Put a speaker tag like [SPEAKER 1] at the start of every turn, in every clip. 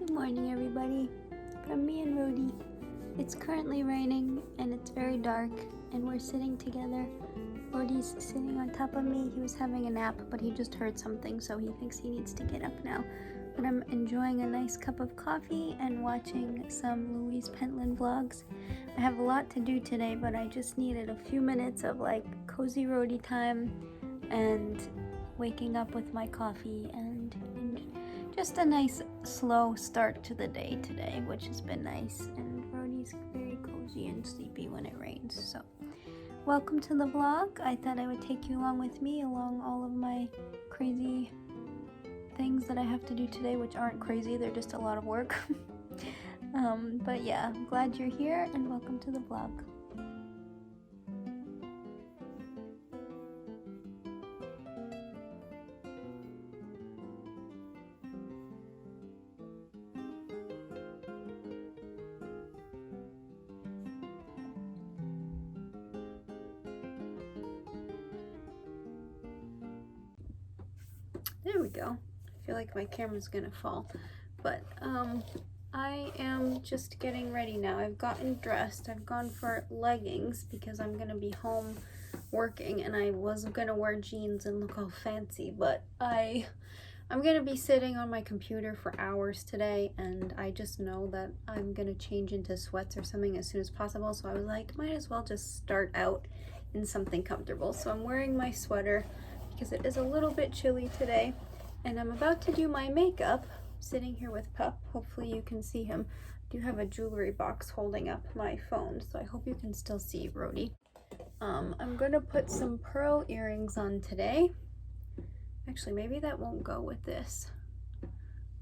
[SPEAKER 1] Good morning, everybody. From me and Rudy. It's currently raining and it's very dark, and we're sitting together. Rudy's sitting on top of me. He was having a nap, but he just heard something, so he thinks he needs to get up now. But I'm enjoying a nice cup of coffee and watching some Louise Pentland vlogs. I have a lot to do today, but I just needed a few minutes of like cozy Rody time and waking up with my coffee and just a nice slow start to the day today, which has been nice. And Rody's very cozy and sleepy when it rains. So welcome to the vlog. I thought I would take you along with me along all of my crazy things that I have to do today, which aren't crazy, they're just a lot of work. But yeah, I'm glad you're here and welcome to the vlog. There we go. I feel like my camera's gonna fall, but I am just getting ready now. I've gotten dressed. I've gone for leggings because I'm gonna be home working, and I was gonna wear jeans and look all fancy, but I'm gonna be sitting on my computer for hours today, and I just know that I'm gonna change into sweats or something as soon as possible, so I was like, might as well just start out in something comfortable. So I'm wearing my sweater because it is a little bit chilly today, and I'm about to do my makeup, sitting here with Pup. Hopefully you can see him. I do have a jewelry box holding up my phone, so I hope you can still see Rody. I'm gonna put some pearl earrings on today. Actually, maybe that won't go with this.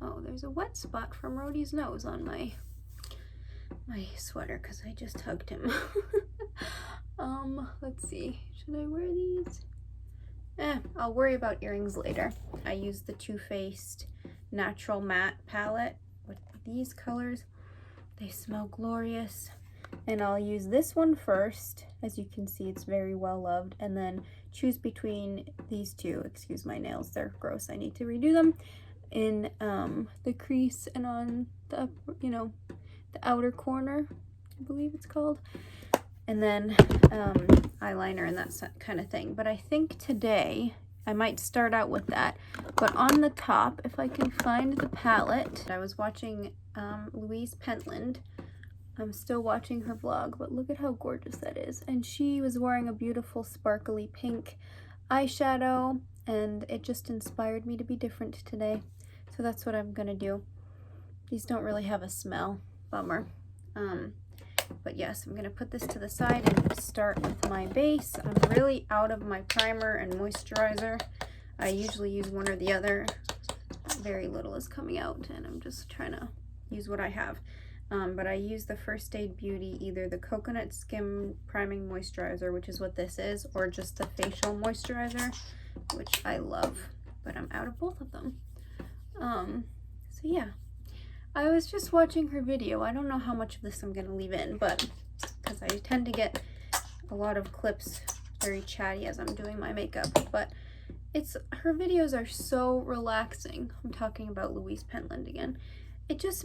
[SPEAKER 1] Oh, there's a wet spot from Rody's nose on my sweater because I just hugged him. Let's see. Should I wear these? I'll worry about earrings later. I use the Too Faced Natural Matte palette with these colors. They smell glorious. And I'll use this one first. As you can see, it's very well loved. And then choose between these two. Excuse my nails, they're gross. I need to redo them. In the crease and on the, the outer corner, I believe it's called. And then eyeliner and that kind of thing. But I think today I might start out with that. But on the top, if I can find the palette, I was watching Louise Pentland. I'm still watching her vlog, but look at how gorgeous that is. And she was wearing a beautiful sparkly pink eyeshadow, and it just inspired me to be different today. So that's what I'm gonna do. These don't really have a smell, bummer. But yes, I'm gonna put this to the side and start with my base. I'm really out of my primer and moisturizer. I usually use one or the other. Very little is coming out, and I'm just trying to use what I have. But I use the First Aid Beauty, either the Coconut Skim Priming Moisturizer, which is what this is, or just the Facial Moisturizer, which I love, but I'm out of both of them. So yeah. I was just watching her video. I don't know how much of this I'm gonna leave in, but because I tend to get a lot of clips very chatty as I'm doing my makeup, but her videos are so relaxing. I'm talking about Louise Pentland again. It just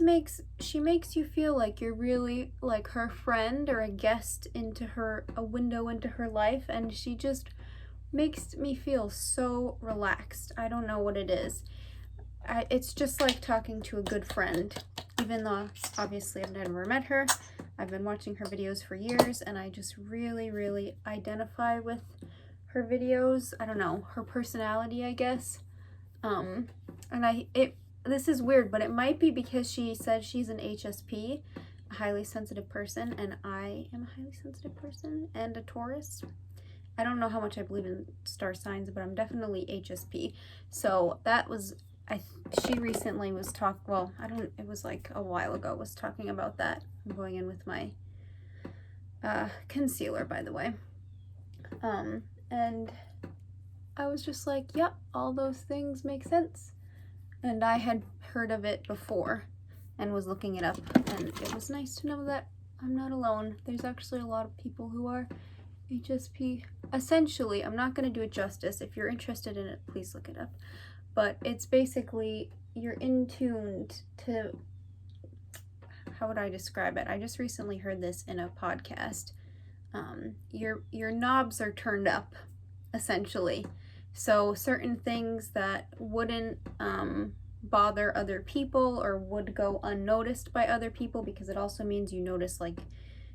[SPEAKER 1] she makes you feel like you're really like her friend or a guest into a window into her life, and she just makes me feel so relaxed. I don't know what it is. It's just like talking to a good friend, even though obviously I've never met her. I've been watching her videos for years, and I just really, really identify with her videos. I don't know, her personality, I guess. And this is weird, but it might be because she said she's an HSP, a highly sensitive person, and I am a highly sensitive person and a Taurus. I don't know how much I believe in star signs, but I'm definitely HSP. So that was, she recently was it was like a while ago, was talking about that. I'm going in with my concealer, by the way. And I was just like, yep, all those things make sense. And I had heard of it before and was looking it up, and it was nice to know that I'm not alone. There's actually a lot of people who are HSP. Essentially, I'm not going to do it justice. If you're interested in it, please look it up. But it's basically you're in tuned to how would I describe it? I just recently heard this in a podcast. Your knobs are turned up, essentially. So certain things that wouldn't bother other people or would go unnoticed by other people, because it also means you notice like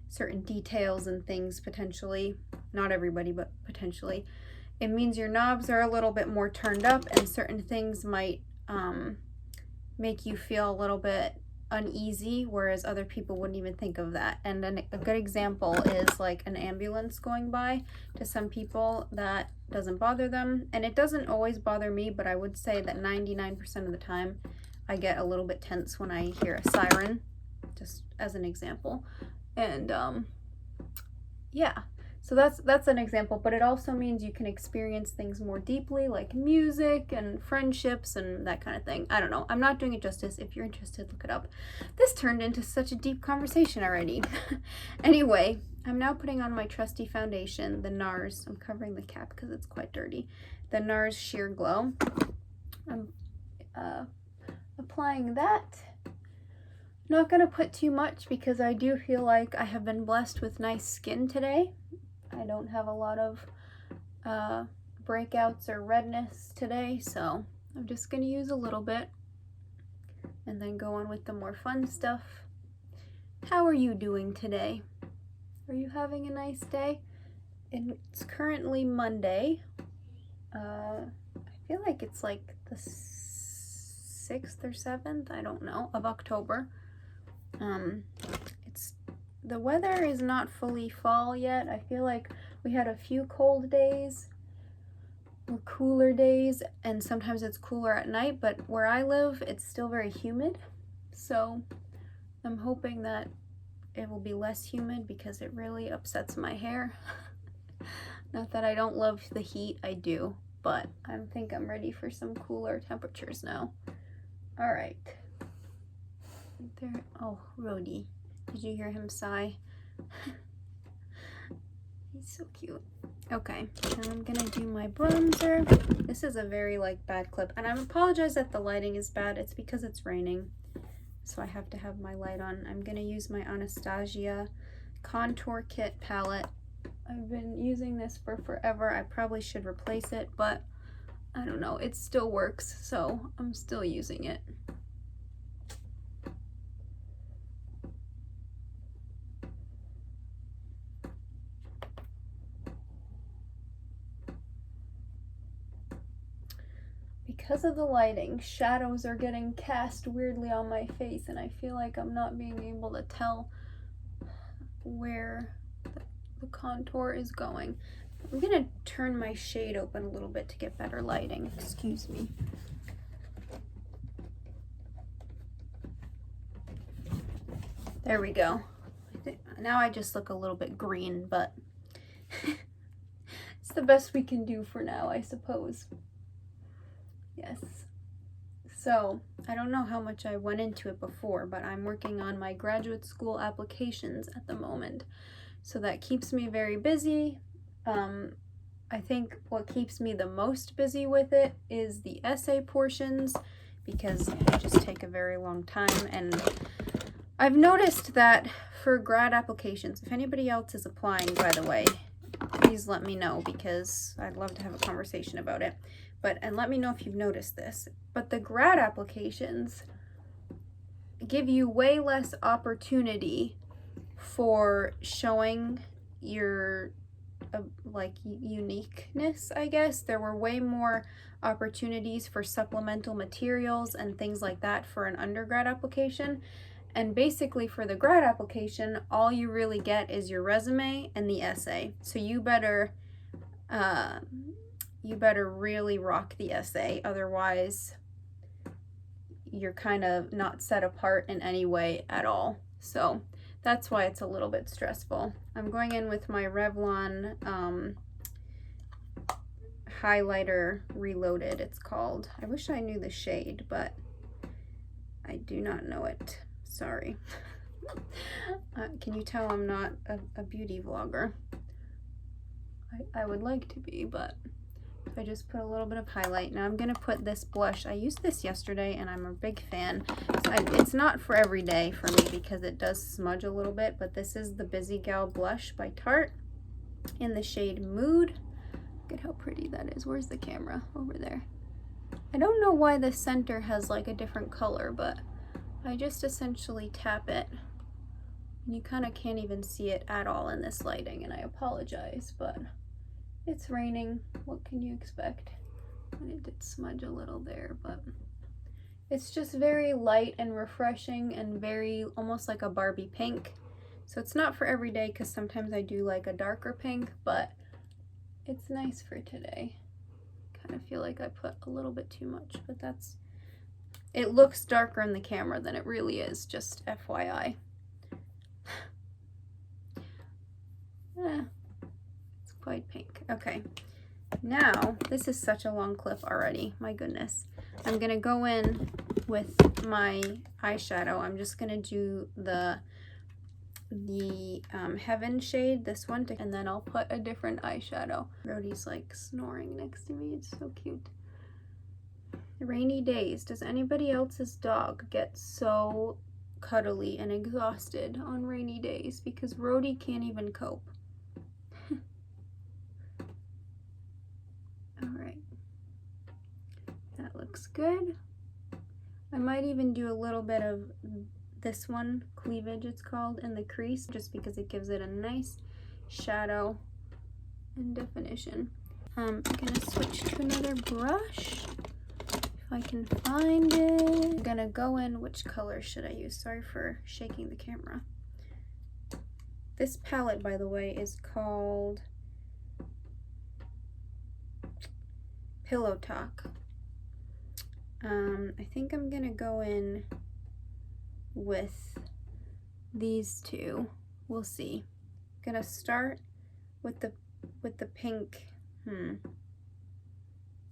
[SPEAKER 1] certain details and things potentially, not everybody, but potentially. It means your knobs are a little bit more turned up, and certain things might make you feel a little bit uneasy, whereas other people wouldn't even think of that. And then a good example is like an ambulance going by. To some people that doesn't bother them, and it doesn't always bother me, but I would say that 99% of the time I get a little bit tense when I hear a siren, just as an example. And yeah, so that's an example, but it also means you can experience things more deeply, like music and friendships and that kind of thing. I don't know. I'm not doing it justice. If you're interested, look it up. This turned into such a deep conversation already. Anyway, I'm now putting on my trusty foundation, the NARS. I'm covering the cap because it's quite dirty. The NARS Sheer Glow. I'm applying that. Not gonna put too much because I do feel like I have been blessed with nice skin today. I don't have a lot of breakouts or redness today, so I'm just gonna use a little bit and then go on with the more fun stuff. How are you doing today? Are you having a nice day? It's currently Monday. I feel like it's like the 6th or 7th, I don't know, of October. The weather is not fully fall yet. I feel like we had a few cold days or cooler days, and sometimes it's cooler at night, but where I live it's still very humid, so I'm hoping that it will be less humid because it really upsets my hair. Not that I don't love the heat, I do, but I think I'm ready for some cooler temperatures now. All right. There. Oh, Rhodey. Did you hear him sigh? He's so cute. Okay, now I'm gonna do my bronzer. This is a very bad clip, and I apologize that the lighting is bad. It's because it's raining, so I have to have my light on. I'm gonna use my Anastasia Contour Kit palette. I've been using this for forever. I probably should replace it, but I don't know. It still works, so I'm still using it. Because of the lighting, shadows are getting cast weirdly on my face, and I feel like I'm not being able to tell where the contour is going. I'm gonna turn my shade open a little bit to get better lighting. Excuse me. There we go. Now I just look a little bit green, but it's the best we can do for now, I suppose. Yes. So, I don't know how much I went into it before, but I'm working on my graduate school applications at the moment. So that keeps me very busy. I think what keeps me the most busy with it is the essay portions, because they just take a very long time. And I've noticed that for grad applications, if anybody else is applying, by the way, please let me know, because I'd love to have a conversation about it. And let me know if you've noticed this. But the grad applications give you way less opportunity for showing your uniqueness, I guess. There were way more opportunities for supplemental materials and things like that for an undergrad application. And basically for the grad application, all you really get is your resume and the essay. So you better really rock the essay, otherwise you're kind of not set apart in any way at all. So that's why it's a little bit stressful. I'm going in with my Revlon highlighter Reloaded, it's called. I wish I knew the shade, but I do not know it. Sorry. Can you tell I'm not a beauty vlogger? I would like to be, but I just put a little bit of highlight. Now I'm going to put this blush. I used this yesterday and I'm a big fan. So it's not for every day for me because it does smudge a little bit, but this is the Busy Gal blush by Tarte in the shade Mood. Look at how pretty that is. Where's the camera? Over there. I don't know why the center has like a different color, but I just essentially tap it. And you kind of can't even see it at all in this lighting, and I apologize, but it's raining. What can you expect? And it did smudge a little there, but it's just very light and refreshing and very almost like a Barbie pink. So it's not for every day because sometimes I do like a darker pink, but it's nice for today. Kind of feel like I put a little bit too much, but it looks darker in the camera than it really is, just FYI. It's quite pink. Okay, now this is such a long clip already, my goodness. I'm gonna go in with my eyeshadow. I'm just gonna do the Heaven shade, this one, and then I'll put a different eyeshadow. Rhodey's like snoring next to me. It's so cute. Rainy days. Does anybody else's dog get so cuddly and exhausted on rainy days? Because Rhodey can't even cope. Alright. That looks good. I might even do a little bit of this one, Cleavage it's called, in the crease, just because it gives it a nice shadow and definition. I'm gonna switch to another brush if I can find it. I'm gonna go in, which color should I use? Sorry for shaking the camera. This palette, by the way, is called Pillow Talk. I think I'm gonna go in with these two. We'll see. Gonna start with the pink.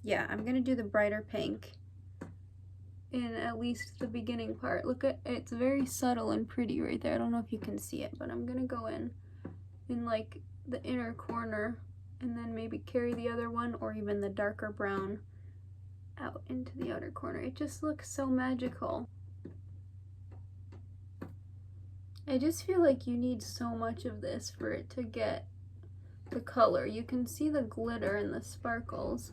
[SPEAKER 1] Yeah, I'm gonna do the brighter pink in at least the beginning part. Look at it's very subtle and pretty right there. I don't know if you can see it, but I'm gonna go in like the inner corner and then maybe carry the other one, or even the darker brown out into the outer corner. It just looks so magical. I just feel like you need so much of this for it to get the color. You can see the glitter and the sparkles,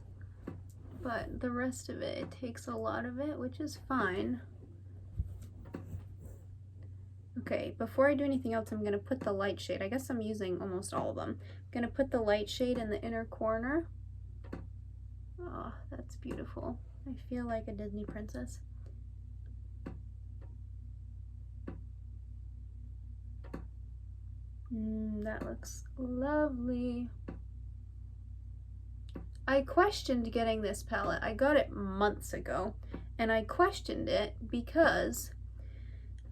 [SPEAKER 1] but the rest of it takes a lot of it, which is fine. Okay, before I do anything else, I'm gonna put the light shade. I guess I'm using almost all of them. I'm gonna put the light shade in the inner corner. Oh, that's beautiful. I feel like a Disney princess. That looks lovely. I questioned getting this palette. I got it months ago, and I questioned it because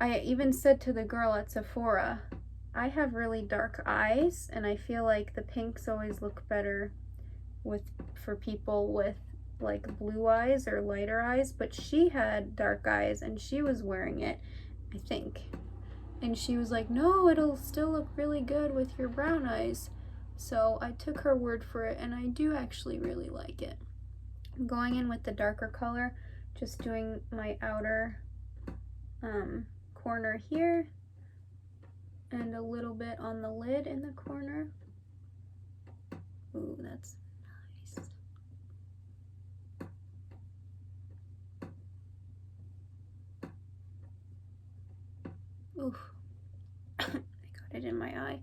[SPEAKER 1] I even said to the girl at Sephora, I have really dark eyes, and I feel like the pinks always look better for people with like blue eyes or lighter eyes, but she had dark eyes and she was wearing it, I think. And she was like, no, it'll still look really good with your brown eyes. So I took her word for it, and I do actually really like it. I'm going in with the darker color, just doing my outer corner here, and a little bit on the lid in the corner. Ooh, that's nice. Oof. I got it in my eye.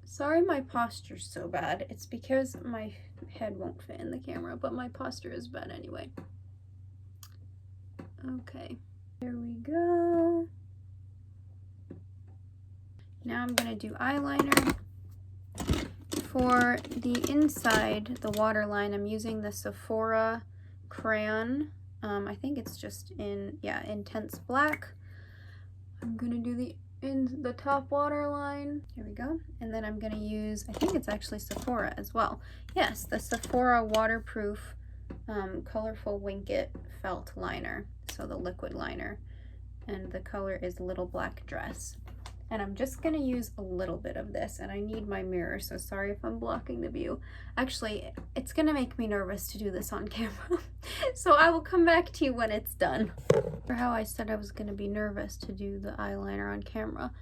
[SPEAKER 1] Sorry my posture's so bad. It's because my head won't fit in the camera, but my posture is bad anyway. Okay, there we go. Now I'm gonna do eyeliner. For the inside, the waterline, I'm using the Sephora crayon. I think it's just in, yeah, Intense Black. I'm gonna do in the top waterline. Here we go. And then I'm gonna use, I think it's actually Sephora as well. Yes, the Sephora waterproof colorful Winkit felt liner. So the liquid liner. And the color is Little Black Dress. And I'm just gonna use a little bit of this, and I need my mirror, so sorry if I'm blocking the view. Actually, it's gonna make me nervous to do this on camera. So I will come back to you when it's done. For how I said I was gonna be nervous to do the eyeliner on camera,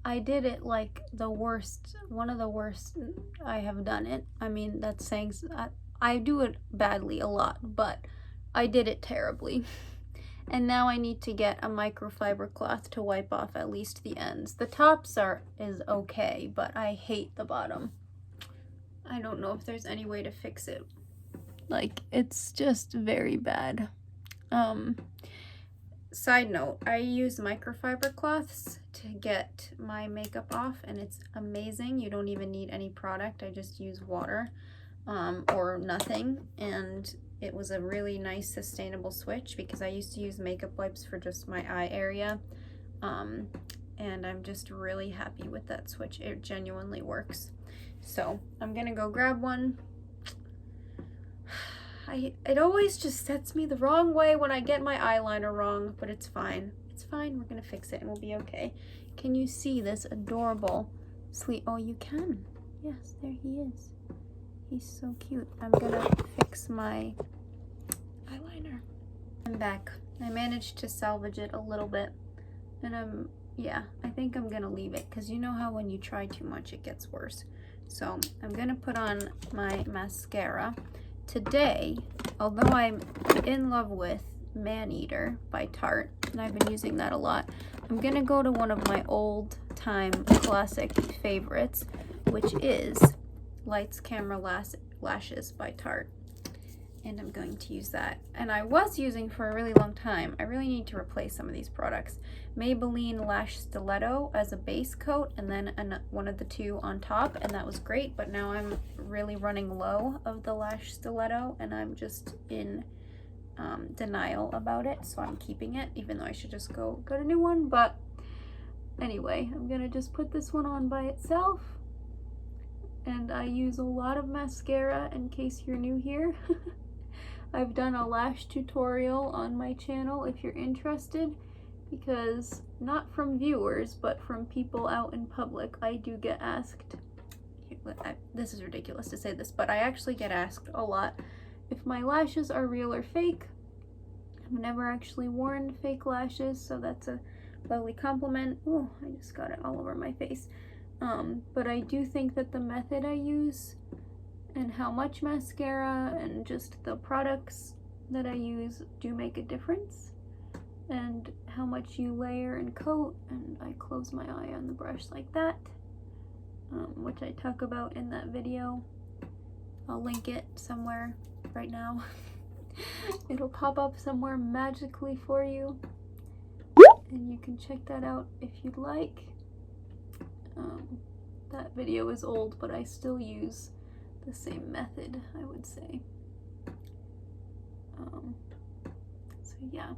[SPEAKER 1] I did it like the worst, one of the worst I have done it. I mean, that's saying, I do it badly a lot, but I did it terribly. And now I need to get a microfiber cloth to wipe off at least the ends. The tops is okay, but I hate the bottom. I don't know if there's any way to fix it. Like, it's just very bad. Side note, I use microfiber cloths to get my makeup off, and it's amazing. You don't even need any product. I just use water or nothing, and it was a really nice sustainable switch because I used to use makeup wipes for just my eye area, and I'm just really happy with that switch. It genuinely works. So I'm gonna go grab one. It always just sets me the wrong way when I get my eyeliner wrong, but it's fine. It's fine. We're gonna fix it and we'll be okay. Can you see this adorable sleep? Oh, you can. Yes, there he is. He's so cute. I'm gonna fix my eyeliner. I'm back. I managed to salvage it a little bit, and yeah, I think I'm gonna leave it because you know how when you try too much it gets worse. So I'm gonna put on my mascara. Today, although I'm in love with Maneater by Tarte, and I've been using that a lot, I'm gonna go to one of my old time classic favorites, which is Lights Camera Lashes by Tarte. And I'm going to use that. And I was using for a really long time. I really need to replace some of these products. Maybelline Lash Stiletto as a base coat, and then one of the two on top, and that was great, but now I'm really running low of the Lash Stiletto, and I'm just in denial about it, so I'm keeping it, even though I should just go get a new one. But anyway, I'm gonna just put this one on by itself, and I use a lot of mascara in case you're new here. I've done a lash tutorial on my channel if you're interested, because not from viewers, but from people out in public, I do get asked, this is ridiculous to say this, but I actually get asked a lot if my lashes are real or fake. I've never actually worn fake lashes, so that's a lovely compliment. Oh, I just got it all over my face. But I do think that the method I use and how much mascara and just the products that I use do make a difference, and how much you layer and coat. And I close my eye on the brush like that, which I talk about in that video. I'll link it somewhere right now. It'll pop up somewhere magically for you, and you can check that out if you'd like. That video is old, but I still use the same method, I would say. So yeah,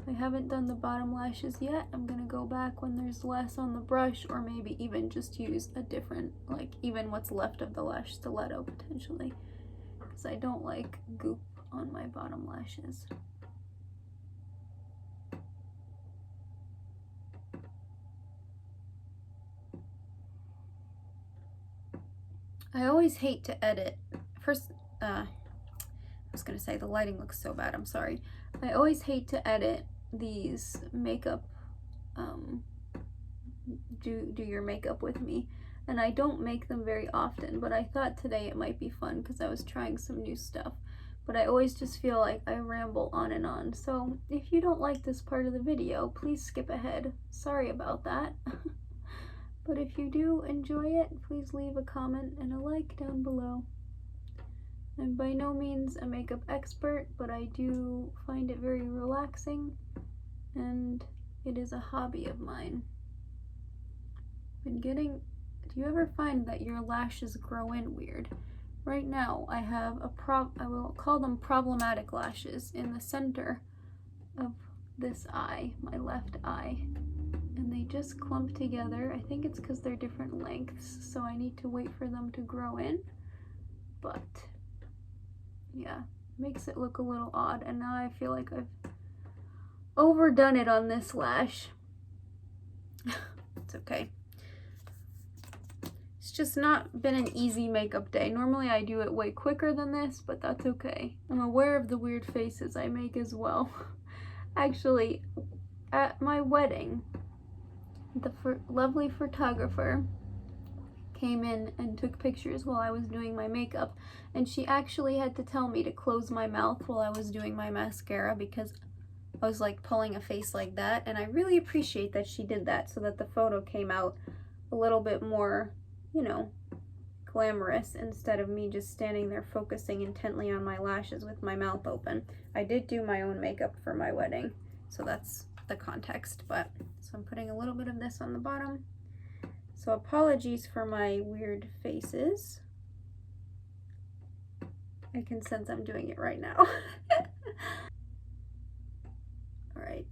[SPEAKER 1] I haven't done the bottom lashes yet. I'm gonna go back when there's less on the brush, or maybe even just use a different, like even what's left of the lash stiletto potentially, because I don't like goop on my bottom lashes. I always hate to edit. First, I was gonna say the lighting looks so bad, I'm sorry. I always hate to edit these makeup, do your makeup with me, and I don't make them very often, but I thought today it might be fun because I was trying some new stuff. But I always just feel like I ramble on and on, so if you don't like this part of the video, please skip ahead. Sorry about that. But if you do enjoy it, please leave a comment and a like down below. I'm by no means a makeup expert, but I do find it very relaxing, and it is a hobby of mine. Do you ever find that your lashes grow in weird? Right now, I have I will call them problematic lashes in the center of this eye, my left eye. And they just clump together. I think it's because they're different lengths, so I need to wait for them to grow in. But yeah, makes it look a little odd, and now I feel like I've overdone it on this lash. okay. It's just not been an easy makeup day. Normally I do it way quicker than this, but that's okay. I'm aware of the weird faces I make as well. Actually, at my wedding, the lovely photographer came in and took pictures while I was doing my makeup, and she actually had to tell me to close my mouth while I was doing my mascara because I was like pulling a face like that, and I really appreciate that she did that so that the photo came out a little bit more, you know, glamorous instead of me just standing there focusing intently on my lashes with my mouth open. I did do my own makeup for my wedding, so that's the context. But so I'm putting a little bit of this on the bottom. So apologies for my weird faces. I can sense I'm doing it right now. All right,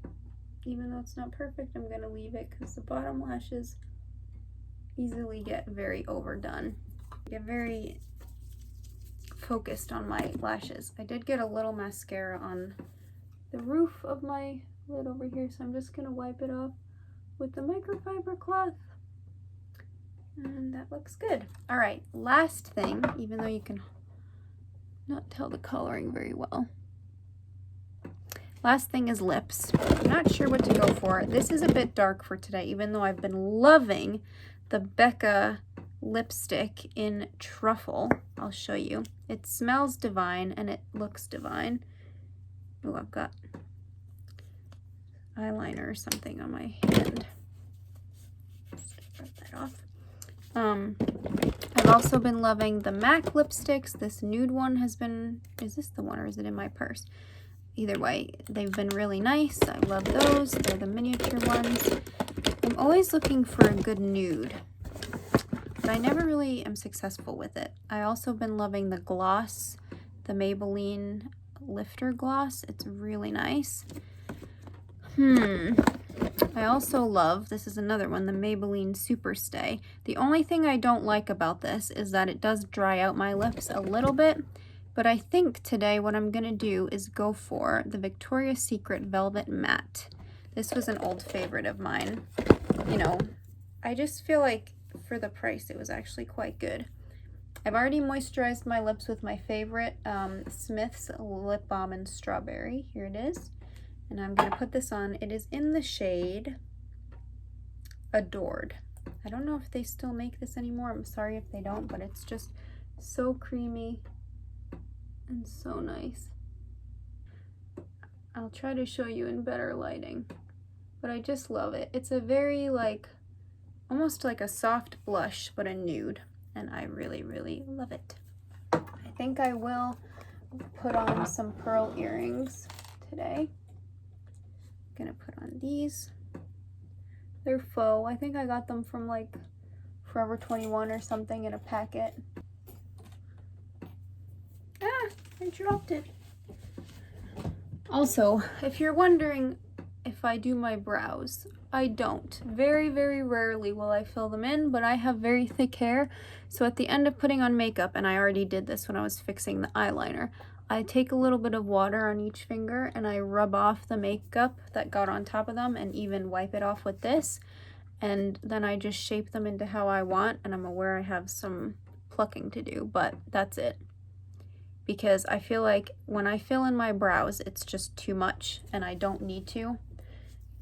[SPEAKER 1] even though it's not perfect, I'm gonna leave it because the bottom lashes easily get very overdone. I get very focused on my lashes. I did get a little mascara on the roof of my lid over here, so I'm just gonna wipe it off with the microfiber cloth. And that looks good. All right, last thing, even though you can not tell the coloring very well. Last thing is lips. I'm not sure what to go for. This is a bit dark for today, even though I've been loving the Becca lipstick in Truffle. I'll show you. It smells divine and it looks divine. Oh, I've got eyeliner or something on my hand. Rub that off. I've also been loving the MAC lipsticks. This nude one has been, is this the one or is it in my purse? Either way, they've been really nice. I love those. They're the miniature ones. I'm always looking for a good nude, but I never really am successful with it. I also been loving the gloss, the Maybelline Lifter Gloss. It's really nice. I also love, this is another one, the Maybelline Superstay. The only thing I don't like about this is that it does dry out my lips a little bit, but I think today what I'm gonna do is go for the Victoria's Secret Velvet Matte. This was an old favorite of mine. You know, I just feel like for the price it was actually quite good. I've already moisturized my lips with my favorite Smith's Lip Balm in Strawberry. Here it is. And I'm going to put this on. It is in the shade Adored. I don't know if they still make this anymore. I'm sorry if they don't, but it's just so creamy and so nice. I'll try to show you in better lighting, but I just love it. It's a very like, almost like a soft blush, but a nude, and I really, really love it. I think I will put on some pearl earrings today. Gonna put on these. They're faux. I think I got them from like Forever 21 or something in a packet. Ah, I dropped it. Also, if you're wondering if I do my brows, I don't. Very, very rarely will I fill them in, but I have very thick hair, so at the end of putting on makeup, and I already did this when I was fixing the eyeliner, I take a little bit of water on each finger and I rub off the makeup that got on top of them and even wipe it off with this. And then I just shape them into how I want, and I'm aware I have some plucking to do, but that's it. Because I feel like when I fill in my brows, it's just too much and I don't need to.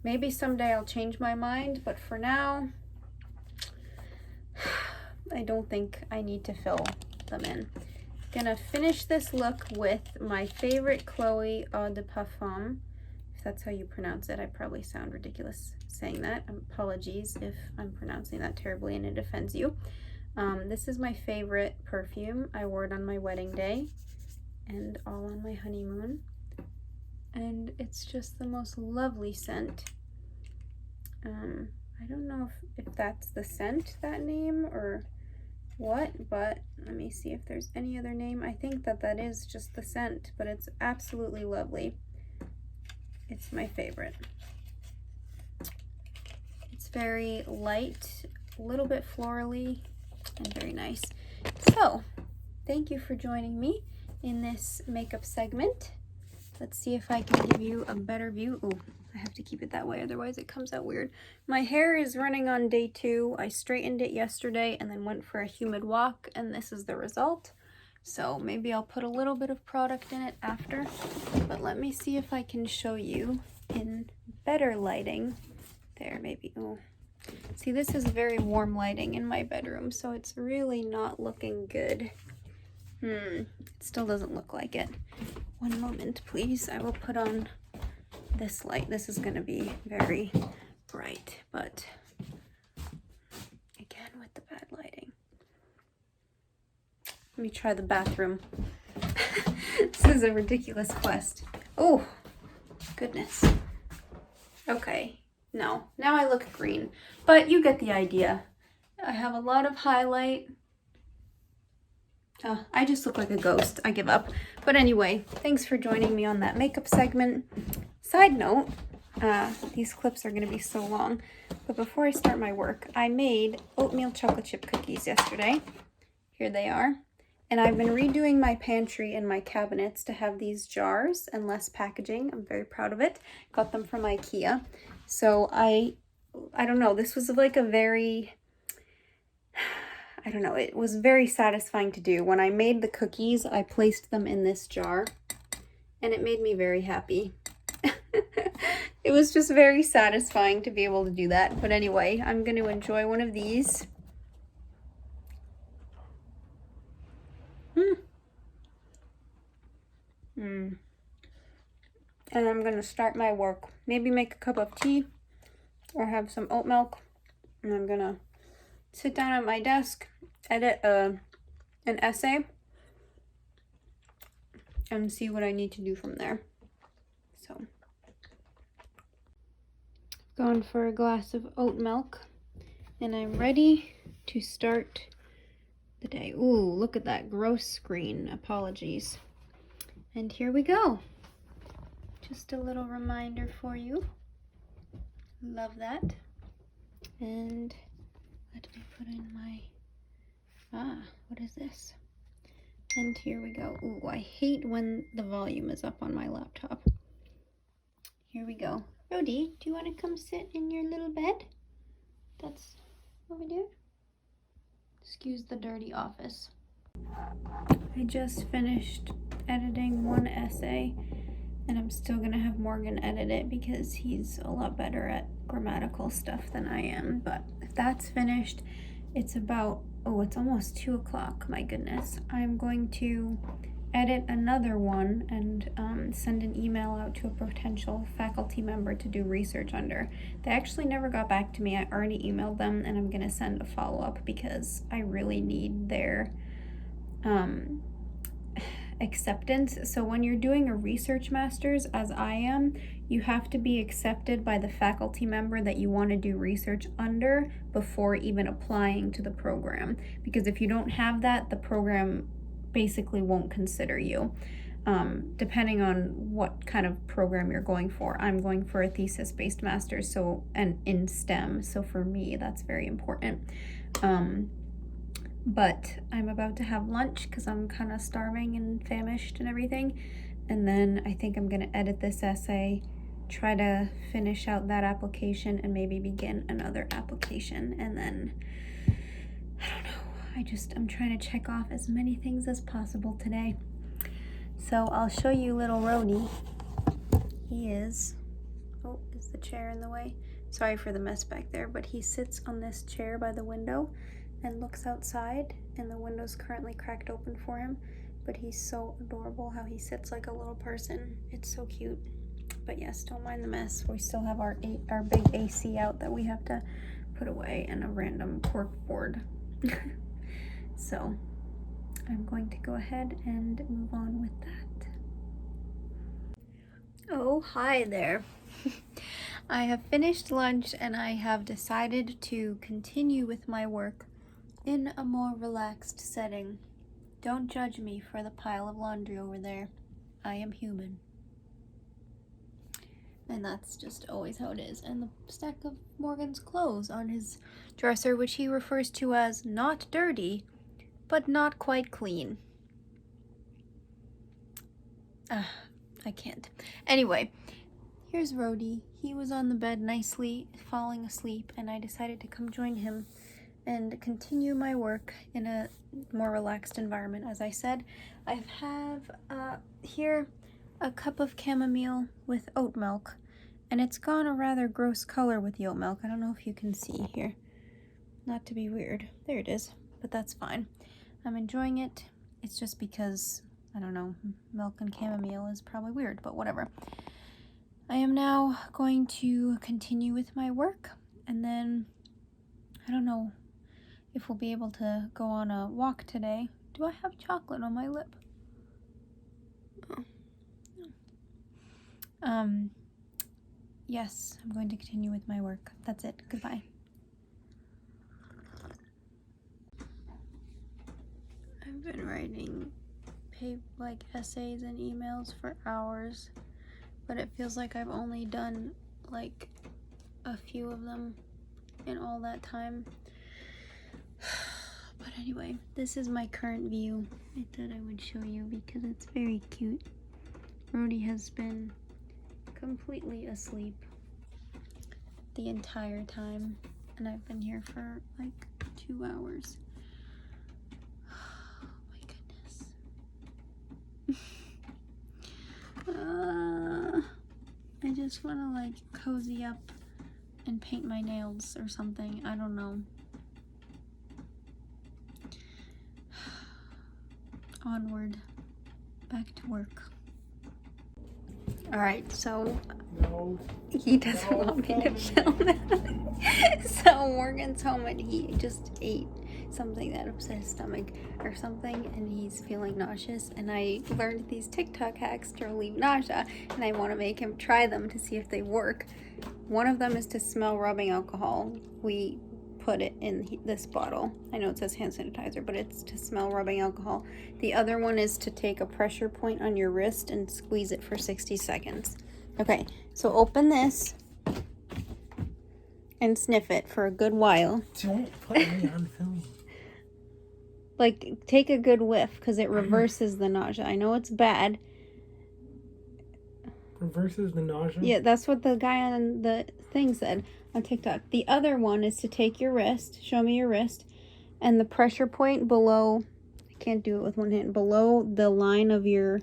[SPEAKER 1] Maybe someday I'll change my mind, but for now, I don't think I need to fill them in. Gonna finish this look with my favorite Chloe Eau de Parfum. If that's how you pronounce it, I probably sound ridiculous saying that. Apologies if I'm pronouncing that terribly and it offends you. This is my favorite perfume. I wore it on my wedding day and all on my honeymoon. And it's just the most lovely scent. I don't know if that's the scent, that name, or what, but let me see if there's any other name. I think that is just the scent, but it's absolutely lovely. It's my favorite. It's very light, a little bit florally, and very nice. So, thank you for joining me in this makeup segment. Let's see if I can give you a better view. Ooh, I have to keep it that way, otherwise it comes out weird. My hair is running on day 2. I straightened it yesterday and then went for a humid walk, and this is the result. So maybe I'll put a little bit of product in it after, but let me see if I can show you in better lighting. There, maybe. Oh, see, this is very warm lighting in my bedroom, so it's really not looking good. It still doesn't look like it. One moment, please. I will put on this light. This is going to be very bright, but again with the bad lighting. Let me try the bathroom. This is a ridiculous quest. Oh, goodness. Okay, no. Now I look green, but you get the idea. I have a lot of highlight. I just look like a ghost. I give up. But anyway, thanks for joining me on that makeup segment. Side note, these clips are going to be so long, but before I start my work, I made oatmeal chocolate chip cookies yesterday. Here they are. And I've been redoing my pantry and my cabinets to have these jars and less packaging. I'm very proud of it. Got them from IKEA. So I don't know, this was like a very, I don't know, it was very satisfying to do. When I made the cookies, I placed them in this jar, and it made me very happy. It was just very satisfying to be able to do that. But anyway, I'm going to enjoy one of these. And I'm going to start my work. Maybe make a cup of tea or have some oat milk. And I'm going to sit down at my desk, edit an essay, and see what I need to do from there. So, gone for a glass of oat milk, and I'm ready to start the day. Ooh, look at that gross screen. Apologies. And here we go. Just a little reminder for you. Love that. And let me put in my, what is this? And here we go. Ooh, I hate when the volume is up on my laptop. Here we go. Rody, do you want to come sit in your little bed? That's over there. Excuse the dirty office. I just finished editing one essay, and I'm still gonna have Morgan edit it because he's a lot better at grammatical stuff than I am. But if that's finished, it's about, oh, it's almost 2 o'clock, my goodness. I'm going to edit another one and send an email out to a potential faculty member to do research under. They actually never got back to me. I already emailed them, and I'm gonna send a follow-up because I really need their acceptance. So when you're doing a research master's, as I am, you have to be accepted by the faculty member that you want to do research under before even applying to the program. Because if you don't have that, the program basically won't consider you, depending on what kind of program you're going for. I'm going for a thesis-based master's, so, and in STEM, so for me that's very important. But I'm about to have lunch because I'm kind of starving and famished and everything, and then I think I'm gonna edit this essay, try to finish out that application, and maybe begin another application, and then I don't know. I'm trying to check off as many things as possible today. So I'll show you little Rody. He is, oh, is the chair in the way? Sorry for the mess back there, but he sits on this chair by the window and looks outside, and the window's currently cracked open for him, but he's so adorable how he sits like a little person. It's so cute. But yes, don't mind the mess. We still have our big AC out that we have to put away, and a random cork board. So I'm going to go ahead and move on with that. Oh, hi there. I have finished lunch, and I have decided to continue with my work in a more relaxed setting. Don't judge me for the pile of laundry over there. I am human. And that's just always how it is. And the stack of Morgan's clothes on his dresser, which he refers to as not dirty, but not quite clean. I can't. Anyway, here's Rhodey. He was on the bed nicely falling asleep, and I decided to come join him and continue my work in a more relaxed environment. As I said, I have here a cup of chamomile with oat milk, and it's gone a rather gross color with the oat milk. I don't know if you can see here. Not to be weird. There it is, but that's fine. I'm enjoying it. It's just because, I don't know, milk and chamomile is probably weird, but whatever. I am now going to continue with my work, and then, I don't know if we'll be able to go on a walk today. Do I have chocolate on my lip? Oh. Yes, I'm going to continue with my work. That's it. Goodbye. I've been writing essays and emails for hours, but it feels like I've only done like a few of them in all that time. But anyway, this is my current view. I thought I would show you because it's very cute. Rhodey has been completely asleep the entire time, and I've been here for like 2 hours. Oh my goodness. I just want to like cozy up and paint my nails or something. I don't know. Onward, back to work. Alright, so
[SPEAKER 2] No.
[SPEAKER 1] he doesn't want me to film that. So Morgan's home and he just ate something that upset his stomach or something, and he's feeling nauseous, and I learned these TikTok hacks to relieve nausea, and I want to make him try them to see if they work. One of them is to smell rubbing alcohol. We put it in this bottle. I know it says hand sanitizer, but it's to smell rubbing alcohol. The other one is to take a pressure point on your wrist and squeeze it for 60 seconds. Okay, so open this and sniff it for a good while.
[SPEAKER 2] Don't put me on film.
[SPEAKER 1] Like, take a good whiff, because it reverses the nausea. I know it's bad.
[SPEAKER 2] Reverses the nausea?
[SPEAKER 1] Yeah, that's what the guy on the thing said on TikTok. The other one is to take your wrist, show me your wrist, and the pressure point below, I can't do it with one hand, below the line of your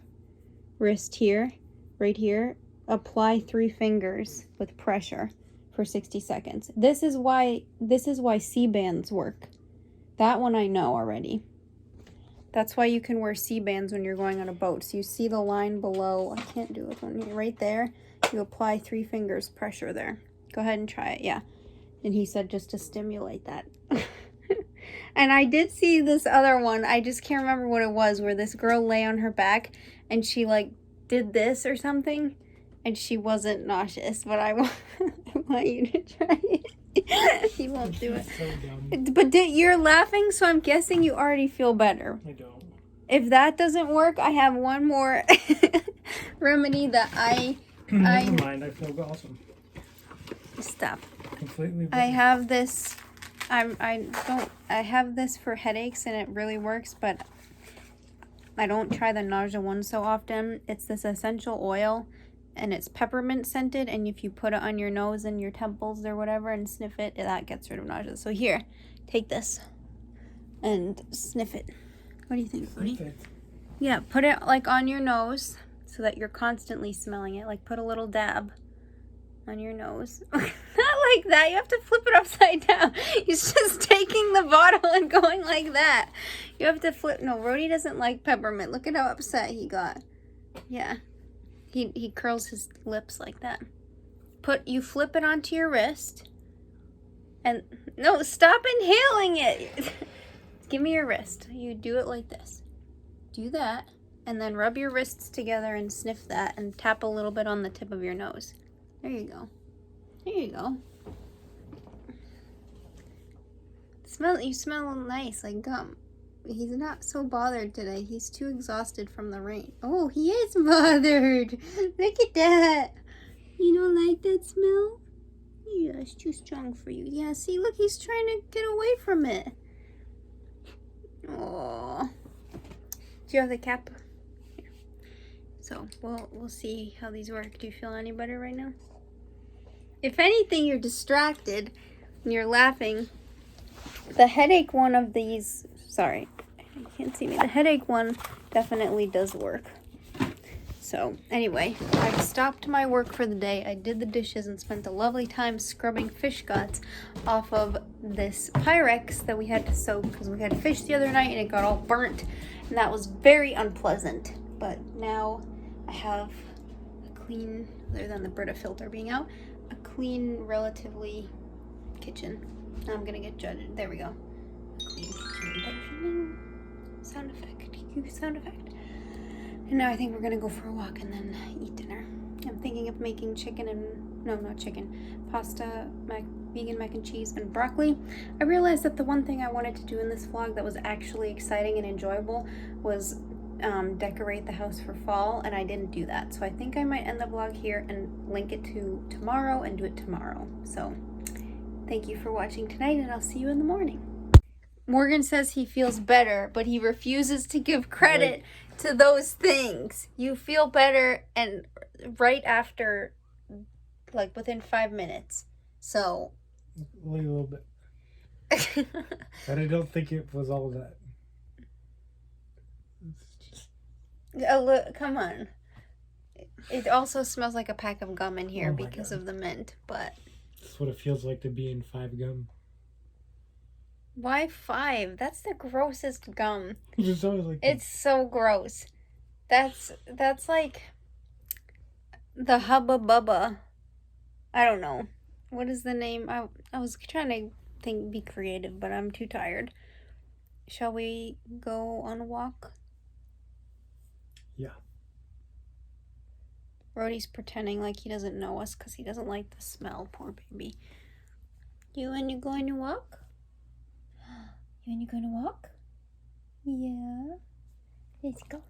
[SPEAKER 1] wrist here, right here, apply 3 fingers with pressure for 60 seconds. This is why C-bands work. That one I know already. That's why you can wear C-bands when you're going on a boat. So you see the line below. I can't do it with one hand. Right there, you apply 3 fingers pressure there. Go ahead and try it. Yeah. And he said just to stimulate that. And I did see this other one. I just can't remember what it was, where this girl lay on her back and she like did this or something, and she wasn't nauseous. But I want you to try it. He won't do it.
[SPEAKER 2] So dumb.
[SPEAKER 1] But you're laughing, so I'm guessing you already feel better.
[SPEAKER 2] I don't.
[SPEAKER 1] If that doesn't work, I have one more remedy that
[SPEAKER 2] Never mind, I feel awesome.
[SPEAKER 1] Stop.
[SPEAKER 2] Completely.
[SPEAKER 1] I have this. I have this for headaches, and it really works, but I don't try the nausea one so often. It's this essential oil, and it's peppermint scented, and if you put it on your nose and your temples or whatever and sniff it, that gets rid of nausea. So here, take this and sniff it. What do you think, buddy?
[SPEAKER 2] Perfect.
[SPEAKER 1] Yeah, put it like on your nose so that you're constantly smelling it. Like put a little dab on your nose. Not like that. You have to flip it upside down. He's just taking the bottle and going like that. You have to flip. No, Rhodey doesn't like peppermint. Look at how upset he got. Yeah. He curls his lips like that. You flip it onto your wrist. And no, stop inhaling it. Give me your wrist. You do it like this. Do that. And then rub your wrists together and sniff that and tap a little bit on the tip of your nose. There you go. There you go. You smell nice, like gum. He's not so bothered today. He's too exhausted from the rain. Oh, he is bothered. Look at that. You don't like that smell? Yeah, it's too strong for you. Yeah, see, look, he's trying to get away from it. Oh. Do you have the cap? Here. So we'll see how these work. Do you feel any better right now? If anything, you're distracted and you're laughing. The headache one of these, sorry, you can't see me. The headache one definitely does work. So anyway, I stopped my work for the day. I did the dishes and spent a lovely time scrubbing fish guts off of this Pyrex that we had to soak because we had fish the other night and it got all burnt, and that was very unpleasant. But now I have a clean, other than the Brita filter being out, a clean, relatively kitchen. Now I'm gonna get judged. There we go. Clean kitchen. Sound effect. Sound effect. And now I think we're gonna go for a walk and then eat dinner. I'm thinking of making chicken and, no, not chicken, pasta, vegan mac and cheese, and broccoli. I realized that the one thing I wanted to do in this vlog that was actually exciting and enjoyable was decorate the house for fall, and I didn't do that. So I think I might end the vlog here and link it to tomorrow and do it tomorrow. So thank you for watching tonight, and I'll see you in the morning. Morgan says he feels better, but he refuses to give credit to those things. You feel better, and right after, like within 5 minutes. So.
[SPEAKER 2] Only a little bit. And I don't think it was all that. It's just...
[SPEAKER 1] Oh, look, come on. It also smells like a pack of gum in here
[SPEAKER 2] Oh my
[SPEAKER 1] because
[SPEAKER 2] God.
[SPEAKER 1] of the mint, but.
[SPEAKER 2] That's what it feels like to be in 5 gum.
[SPEAKER 1] Why 5? That's the grossest gum.
[SPEAKER 2] It's always like
[SPEAKER 1] It's so gross. That's like the Hubba Bubba. I don't know. What is the name? I was trying to be creative, but I'm too tired. Shall we go on a walk?
[SPEAKER 2] Yeah.
[SPEAKER 1] Rhodey's pretending like he doesn't know us because he doesn't like the smell. Poor baby. You and you going to walk? You and you going to walk? Yeah. Let's go.